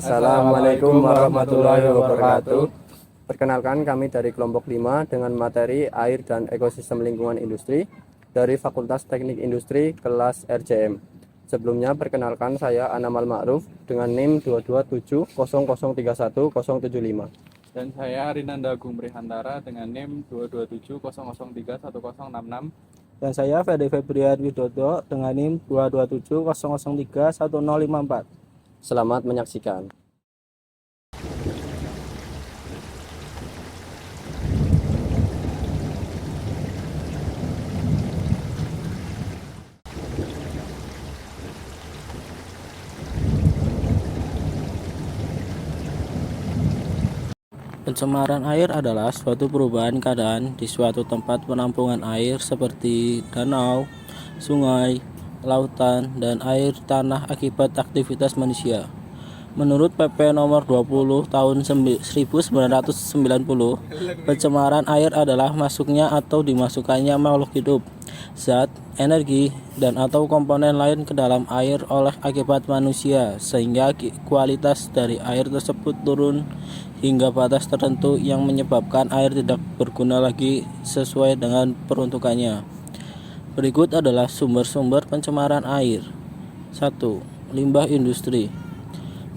Assalamualaikum warahmatullahi wabarakatuh. Perkenalkan, kami dari kelompok 5 dengan materi air dan ekosistem lingkungan industri dari Fakultas Teknik Industri kelas RJM. Sebelumnya perkenalkan, saya Anamal Ma'ruf dengan NIM 22700310075. Dan saya Rinanda Gumrihantara dengan NIM 22700310066. Dan saya Ferdi Febrian Widodo dengan NIM 22700310054. Selamat menyaksikan. Pencemaran air adalah suatu perubahan keadaan di suatu tempat penampungan air seperti danau, sungai, lautan, dan air tanah akibat aktivitas manusia. Menurut PP nomor 20 tahun 1990, pencemaran air adalah masuknya atau dimasukkannya makhluk hidup, zat, energi, dan atau komponen lain ke dalam air oleh akibat manusia sehingga kualitas dari air tersebut turun hingga batas tertentu yang menyebabkan air tidak berguna lagi sesuai dengan peruntukannya. Berikut adalah sumber-sumber pencemaran air. 1. Limbah industri.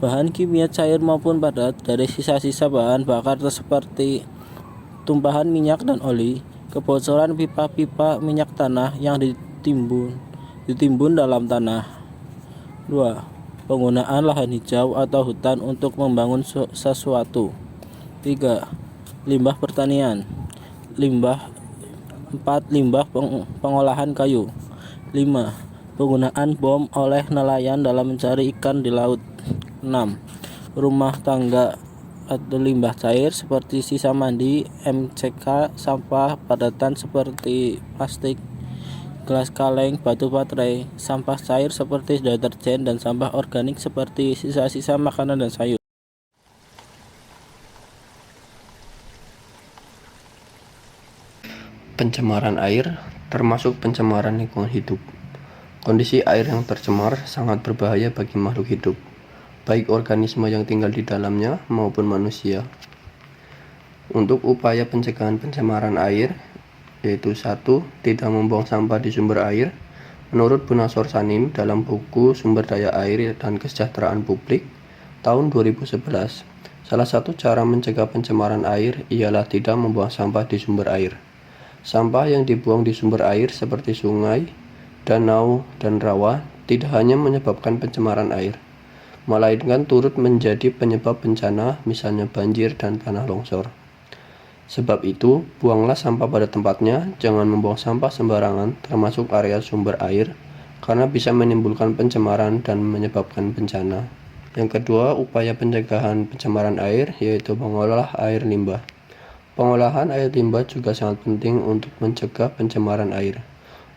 Bahan kimia cair maupun padat dari sisa-sisa bahan bakar seperti tumpahan minyak dan oli, kebocoran pipa-pipa minyak tanah yang ditimbun dalam tanah. 2. Penggunaan lahan hijau atau hutan untuk membangun sesuatu. 3. Limbah pertanian. 4. Limbah pengolahan kayu. 5. Penggunaan bom oleh nelayan dalam mencari ikan di laut. 6. Rumah tangga atau limbah cair seperti sisa mandi, MCK, sampah padatan seperti plastik, gelas kaleng, batu baterai, sampah cair seperti deterjen, dan sampah organik seperti sisa-sisa makanan dan sayur. Pencemaran air termasuk pencemaran lingkungan hidup. Kondisi air yang tercemar sangat berbahaya bagi makhluk hidup, baik organisme yang tinggal di dalamnya maupun manusia. Untuk upaya pencegahan pencemaran air, yaitu 1. Tidak membuang sampah di sumber air. Menurut Bunasor Sanim dalam buku Sumber Daya Air dan Kesejahteraan Publik tahun 2011, salah satu cara mencegah pencemaran air ialah tidak membuang sampah di sumber air. Sampah yang dibuang di sumber air seperti sungai, danau, dan rawa tidak hanya menyebabkan pencemaran air, melainkan turut menjadi penyebab bencana, misalnya banjir dan tanah longsor. Sebab itu, buanglah sampah pada tempatnya, jangan membuang sampah sembarangan, termasuk area sumber air, karena bisa menimbulkan pencemaran dan menyebabkan bencana. Yang kedua, upaya pencegahan pencemaran air, yaitu mengolah air limbah. Pengolahan air limbah juga sangat penting untuk mencegah pencemaran air.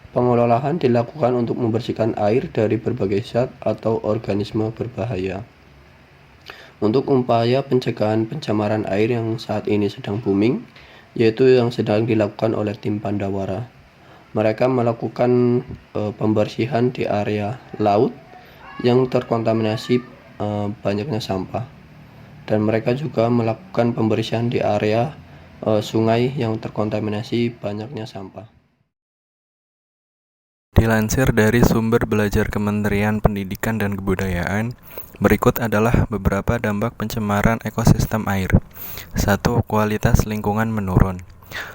Pengolahan dilakukan untuk membersihkan air dari berbagai zat atau organisme berbahaya. Untuk upaya pencegahan pencemaran air yang saat ini sedang booming, yaitu yang sedang dilakukan oleh tim Pandawara. Mereka melakukan pembersihan di area laut yang terkontaminasi banyaknya sampah. Dan mereka juga melakukan pembersihan di area sungai yang terkontaminasi banyaknya sampah. Dilansir dari sumber belajar Kementerian Pendidikan dan Kebudayaan, berikut adalah beberapa dampak pencemaran ekosistem air. 1. Kualitas lingkungan menurun.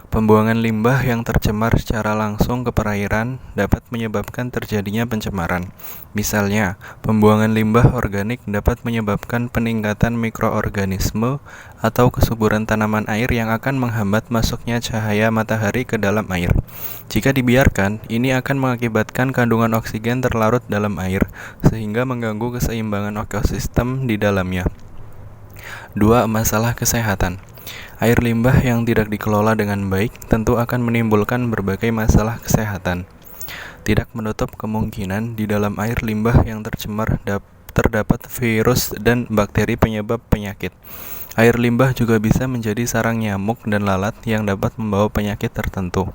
Pembuangan limbah yang tercemar secara langsung ke perairan dapat menyebabkan terjadinya pencemaran. Misalnya, pembuangan limbah organik dapat menyebabkan peningkatan mikroorganisme atau kesuburan tanaman air yang akan menghambat masuknya cahaya matahari ke dalam air. Jika dibiarkan, ini akan mengakibatkan kandungan oksigen terlarut dalam air, sehingga mengganggu keseimbangan ekosistem di dalamnya. 2. Masalah kesehatan. Air limbah yang tidak dikelola dengan baik tentu akan menimbulkan berbagai masalah kesehatan. Tidak menutup kemungkinan di dalam air limbah yang tercemar terdapat virus dan bakteri penyebab penyakit. Air limbah juga bisa menjadi sarang nyamuk dan lalat yang dapat membawa penyakit tertentu.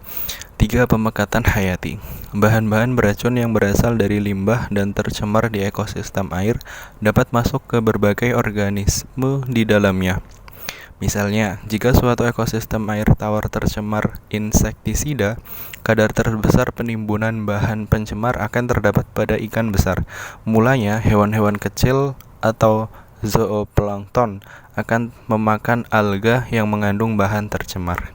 3. Pemekatan hayati. Bahan-bahan beracun yang berasal dari limbah dan tercemar di ekosistem air dapat masuk ke berbagai organisme di dalamnya. Misalnya, jika suatu ekosistem air tawar tercemar insektisida, kadar terbesar penimbunan bahan pencemar akan terdapat pada ikan besar. Mulanya, hewan-hewan kecil atau zooplankton akan memakan alga yang mengandung bahan tercemar.